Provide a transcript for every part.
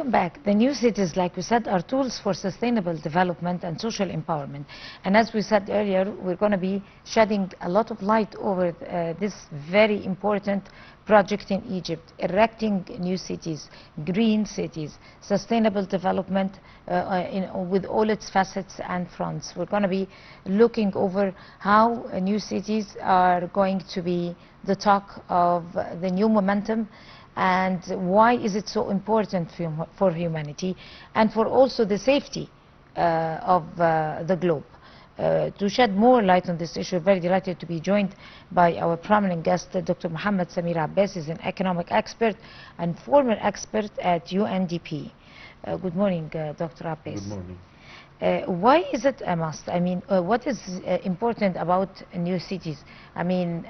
welcome back. The new cities, like we said, are tools for sustainable development and social empowerment. And as we said earlier, we're going to be shedding a lot of light over this very important project in Egypt, erecting new cities, green cities, sustainable development with all its facets and fronts. We're going to be looking over how new cities are going to be the talk of the new momentum, and why is it so important for humanity and for also the safety of the globe. To shed more light on this issue, very delighted to be joined by our prominent guest, Dr. Mohammed Samir Abbas. Is an economic expert and former expert at UNDP. Good morning, Dr. Abbas. Good morning. Why is it a must? I mean, what is important about new cities? I mean,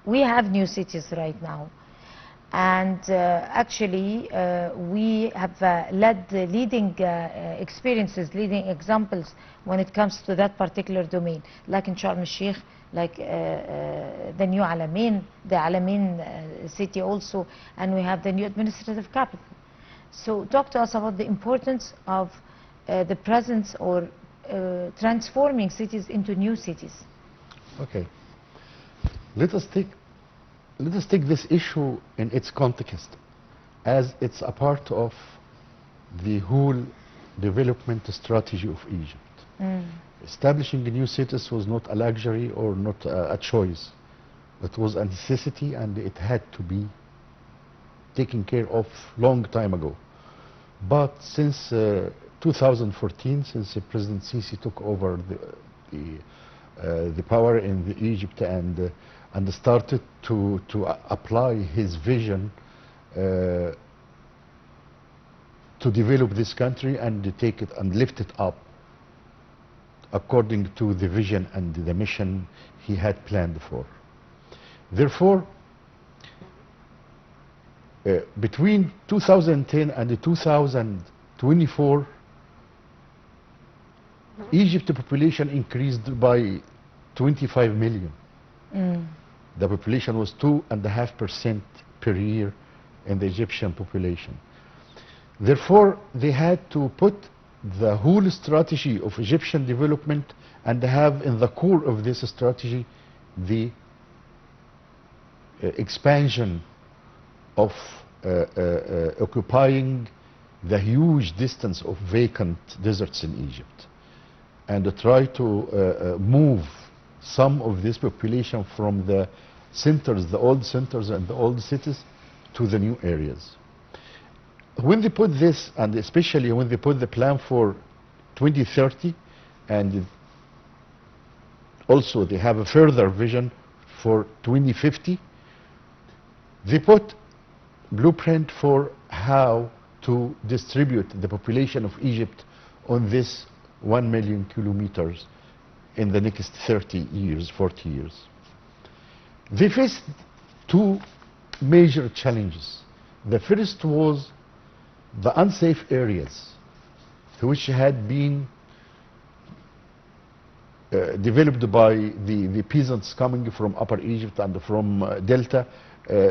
we have new cities right now. And actually, we have led the leading experiences, leading examples when it comes to that particular domain, like in Sharm el-Sheikh, like the new Alamein, the Alamein city also, and we have the new administrative capital. So talk to us about the importance of the presence or transforming cities into new cities. Okay. Let us take this issue in its context, as it's a part of the whole development strategy of Egypt. Establishing new cities was not a luxury or not a choice. It was a necessity, and it had to be taken care of long time ago. But since 2014, since President Sisi took over the power in Egypt and started to apply his vision to develop this country and take it and lift it up according to the vision and the mission he had planned for. Therefore, between 2010 and 2024, Egypt's population increased by 25 million. The population was 2.5% per year in the Egyptian population. Therefore, they had to put the whole strategy of Egyptian development and have in the core of this strategy the expansion of occupying the huge distance of vacant deserts in Egypt, and try to move some of this population from the centers, the old centers and the old cities, to the new areas. When they put this, and especially when they put the plan for 2030, and also they have a further vision for 2050, they put blueprint for how to distribute the population of Egypt on this 1 million kilometers in the next 30 years, 40 years. They faced two major challenges. The first was the unsafe areas, which had been developed by the peasants coming from Upper Egypt and from Delta.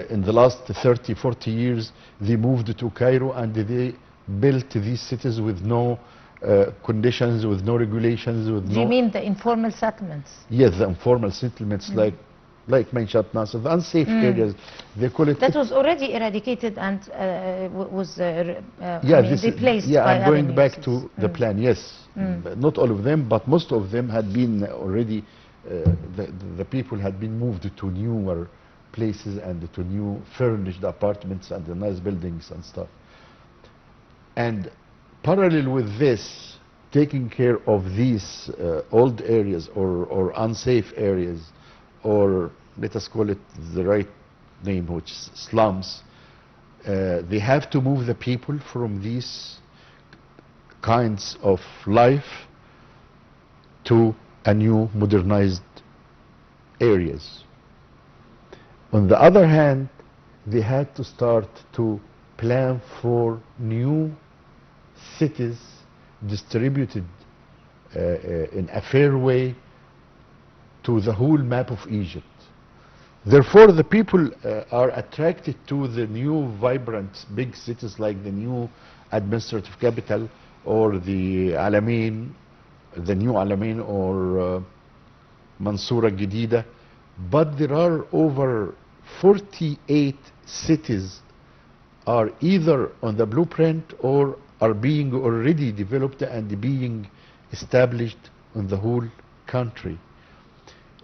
In the last 30, 40 years, they moved to Cairo and they built these cities with no conditions, with no regulations, with no... Do you mean the informal settlements? Yes, the informal settlements, like Manshat Nasser, the unsafe areas, they call it... That was already eradicated and was replaced yeah, by I'm going other back uses. to the plan, yes. Not all of them, but most of them had been already, the people had been moved to newer places and to new furnished apartments and the nice buildings and stuff. And parallel with this, taking care of these old areas or unsafe areas, or let us call it the right name, which is slums, they have to move the people from these kinds of life to a new modernized areas. On the other hand, they had to start to plan for new cities distributed in a fair way to the whole map of Egypt. Therefore, the people are attracted to the new vibrant big cities like the new administrative capital, or the Alamein, the new Alamein, or Mansoura Jadida, but there are over 48 cities are either on the blueprint or are being already developed and being established in the whole country.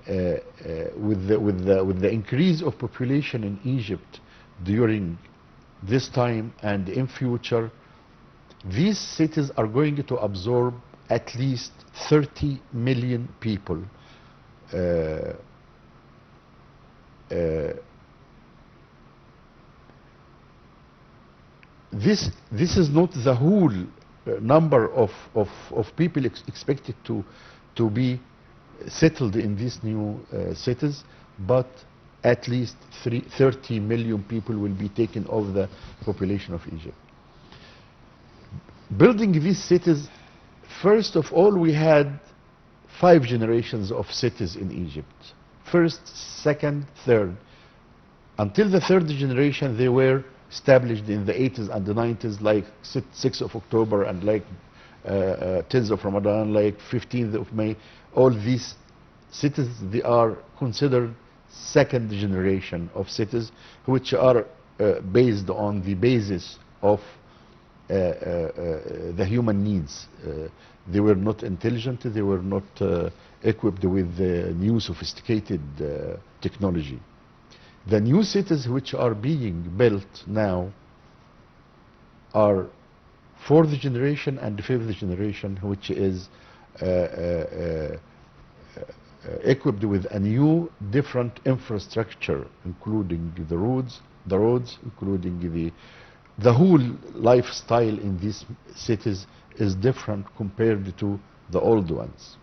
With the increase of population in Egypt during this time and in future, these cities are going to absorb at least 30 million people. This is not the whole number of people expected to be settled in these new cities, but at least 30 million people will be taken of the population of Egypt. Building these cities, first of all, we had 5 generations of cities in Egypt. First, second, third. Until the third generation, they were established in the 80s and the 90s, like 6th of October and like 10th of Ramadan, like 15th of May. All these cities, they are considered second generation of cities, which are based on the basis of the human needs. They were not intelligent, they were not equipped with new sophisticated technology. The new cities which are being built now are 4th generation and 5th generation, which is equipped with a new different infrastructure, including the roads, including the whole lifestyle in these cities is different compared to the old ones.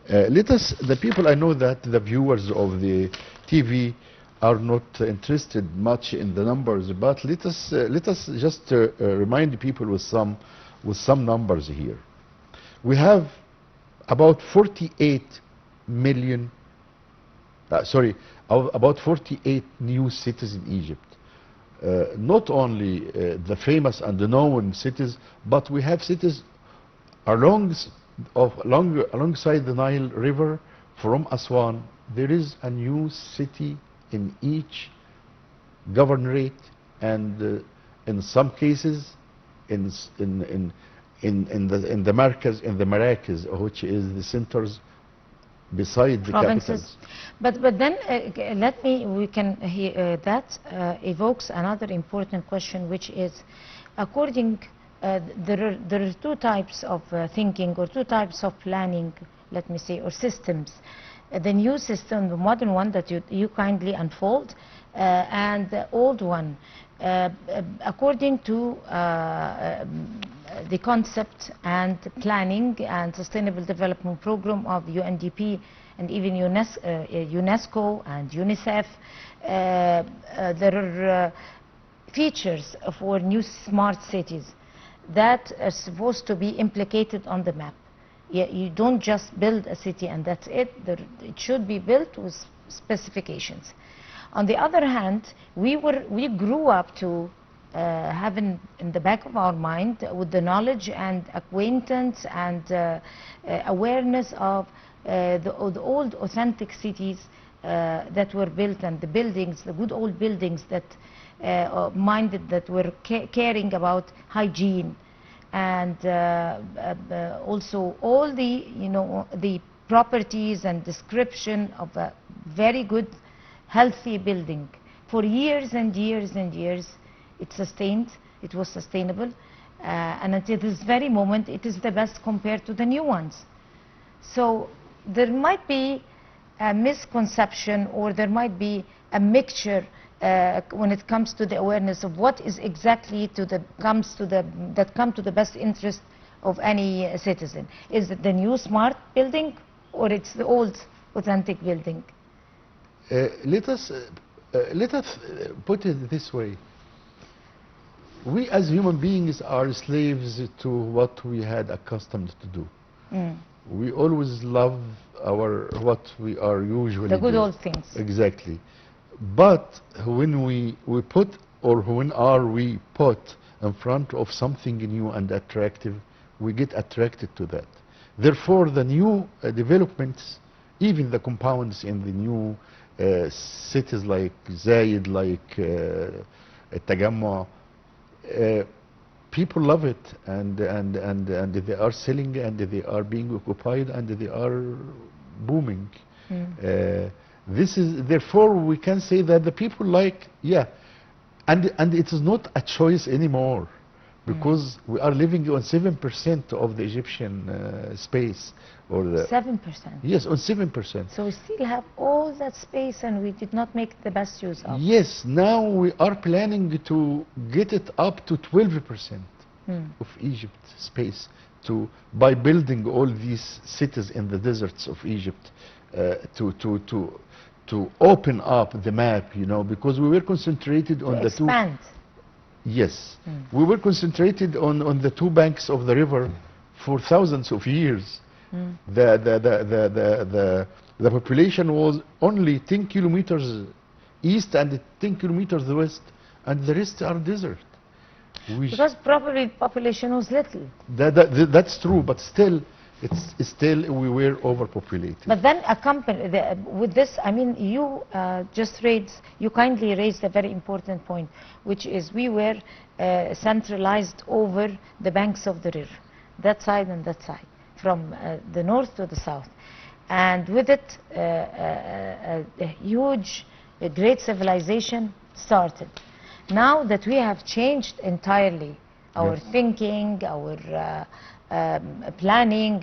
The people, I know that the viewers of the TV are not interested much in the numbers, but let us just remind people with some numbers here. We have about 48 million, about 48 new cities in Egypt. Not only the famous and the known cities, but we have cities alongside the Nile River. From Aswan, there is a new city in each governorate, and in some cases in the Markaz, which is the centers beside the provinces. capitals. But then we can hear that evokes another important question, which is, according there are 2 types of thinking, or 2 types of planning, let me say, or systems. The new system, the modern one that you kindly unfold, and the old one. According to the concept and planning and sustainable development program of UNDP and even UNESCO and UNICEF, there are features for new smart cities that are supposed to be implicated on the map. You don't just build a city and that's it. It should be built with specifications. On the other hand, we grew up to having in the back of our mind with the knowledge and acquaintance and awareness of the old authentic cities that were built, and the buildings, the good old buildings that that were caring about hygiene, and also all the properties and description of a very good healthy building. For years and years and years it was sustainable, and until this very moment it is the best compared to the new ones. So there might be a misconception, or there might be a mixture when it comes to the awareness of what is exactly that come to the best interest of any citizen. Is it the new smart building, or it's the old authentic building? Let us put it this way. We as human beings are slaves to what we had accustomed to do. We always love what we are usually the good doing. old things. Exactly. But when we put in front of something new and attractive, we get attracted to that. Therefore, the new developments, even the compounds in the new cities like Zayed, like Tajamma, people love it, and they are selling, and they are being occupied, and they are booming. This is, therefore, we can say that the people like, yeah, and it is not a choice anymore, because we are living on 7% of the Egyptian space, or the 7%. yes, on 7%. So we still have all that space, and we did not make the best use of. Yes, now we are planning to get it up to 12% of Egypt space, by building all these cities in the deserts of Egypt, to open up the map, you know, because we were concentrated on the expand. Yes, we were concentrated on the two banks of the river for thousands of years. The population was only 10 kilometers east and 10 kilometers west, and the rest are desert. Because probably population was little. That's true, but still, still we were overpopulated. But then with this, I mean, you you kindly raised a very important point, which is we were centralized over the banks of the river, that side and that side, from the north to the south. And with it, a huge, great civilization started. Now that we have changed entirely our thinking, our planning,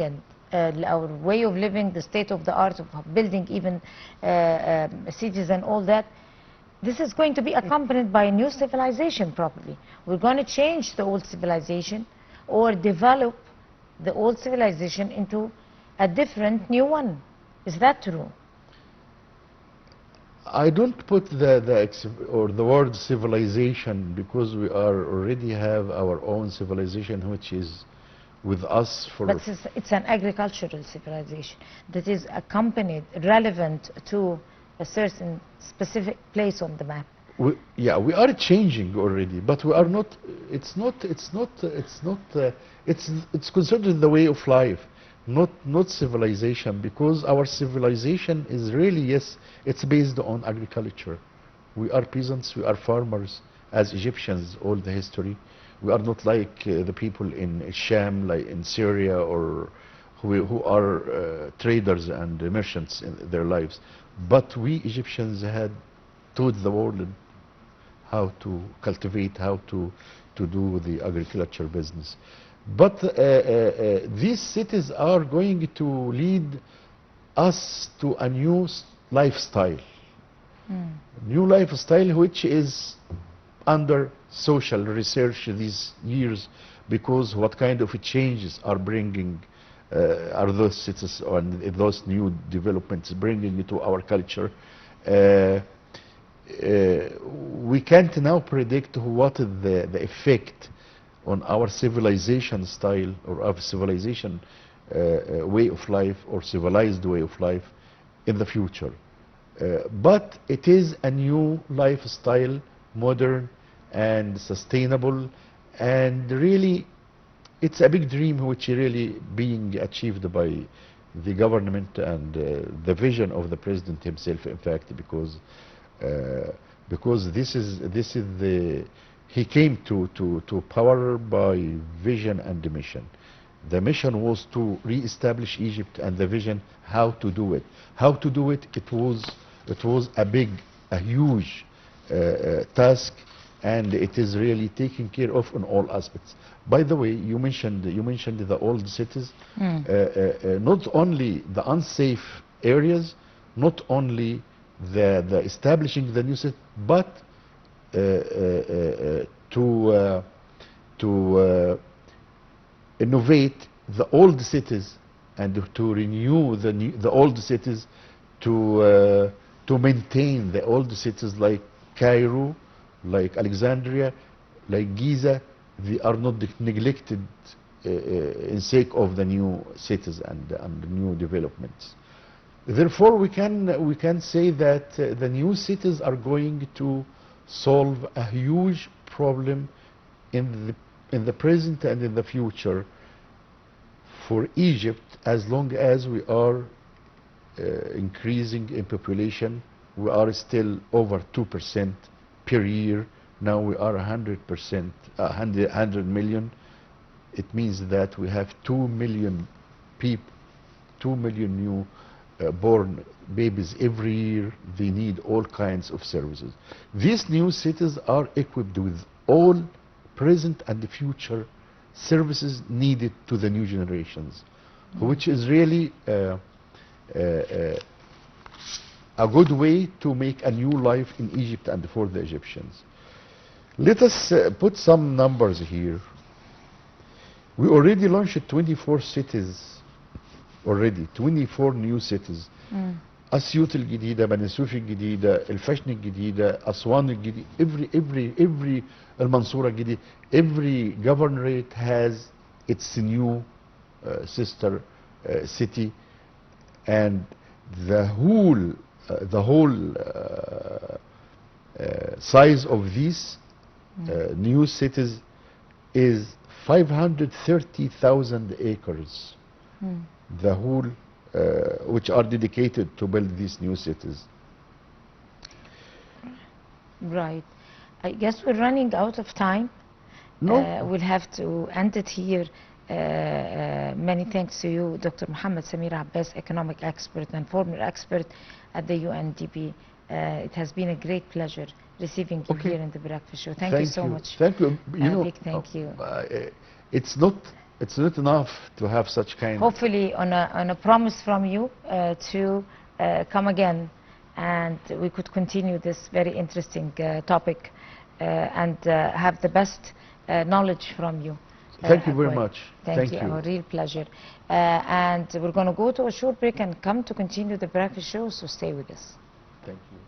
and our way of living, the state of the art of building even cities and all that, this is going to be accompanied by a new civilization probably. We're going to change the old civilization, or develop the old civilization into a different new one. Is that true? I don't put the word civilization, because we already have our own civilization, which is with us for. But it's an agricultural civilization that is accompanied, relevant to a certain specific place on the map. Yeah, we are changing already, but we are not. It's considered the way of life, not civilization, because our civilization is really, yes, it's based on agriculture. We are peasants, we are farmers as Egyptians, all the history. We are not like the people in Sham, like in Syria, or who are traders and merchants in their lives. But we Egyptians had taught the world how to cultivate, how to do the agriculture business. But these cities are going to lead us to a new lifestyle. New lifestyle, which is under social research these years, because what kind of changes are bringing, are those cities and those new developments bringing to our culture. We can't now predict what is the effect on our civilization style, or our civilization way of life, or civilized way of life in the future. But it is a new lifestyle, modern and sustainable, and really it's a big dream which really being achieved by the government and the vision of the president himself, in fact, because this is the, he came to power by vision and mission. The mission was to re-establish Egypt, and the vision how to do it. How to do it, it was a huge task, and it is really taken care of in all aspects. By the way, you mentioned the old cities, not only the unsafe areas, not only the establishing the new city, but to innovate the old cities, and to renew the old cities, to maintain the old cities like Cairo, like Alexandria, like Giza. They are not neglected in sake of the new cities and new developments. Therefore, we can say that the new cities are going to solve a huge problem in the present and in the future, for Egypt, as long as we are increasing in population, we are still over 2% per year. Now we are 100%, 100 million. It means that we have 2 million people, 2 million new born babies every year. They need all kinds of services. These new cities are equipped with all present and future services needed to the new generations, which is really a good way to make a new life in Egypt and for the Egyptians. Let us put some numbers here. We already launched 24 cities already, 24 new cities. أسيوط الجديدة، بني سويف الجديدة، الفاشن الجديدة، أسوان الجديدة، every المنصورة الجديدة. Every governorate has its new sister city, and the whole size of these new cities is 530,000 acres. The whole which are dedicated to build these new cities. Right. I guess we're running out of time. No. We'll have to end it here. Many thanks to you, Dr. Mohammed Samir Abbas, economic expert and former expert at the UNDP. It has been a great pleasure receiving you here in the Breakfast Show. Thank you so much. Thank you. You know, big thank you. It's not enough to have such kind. Hopefully, on a promise from you to come again, and we could continue this very interesting topic and have the best knowledge from you. Thank you very much. Thank you. A real pleasure. And we're going to go to a short break and come to continue the Breakfast Show, so stay with us. Thank you.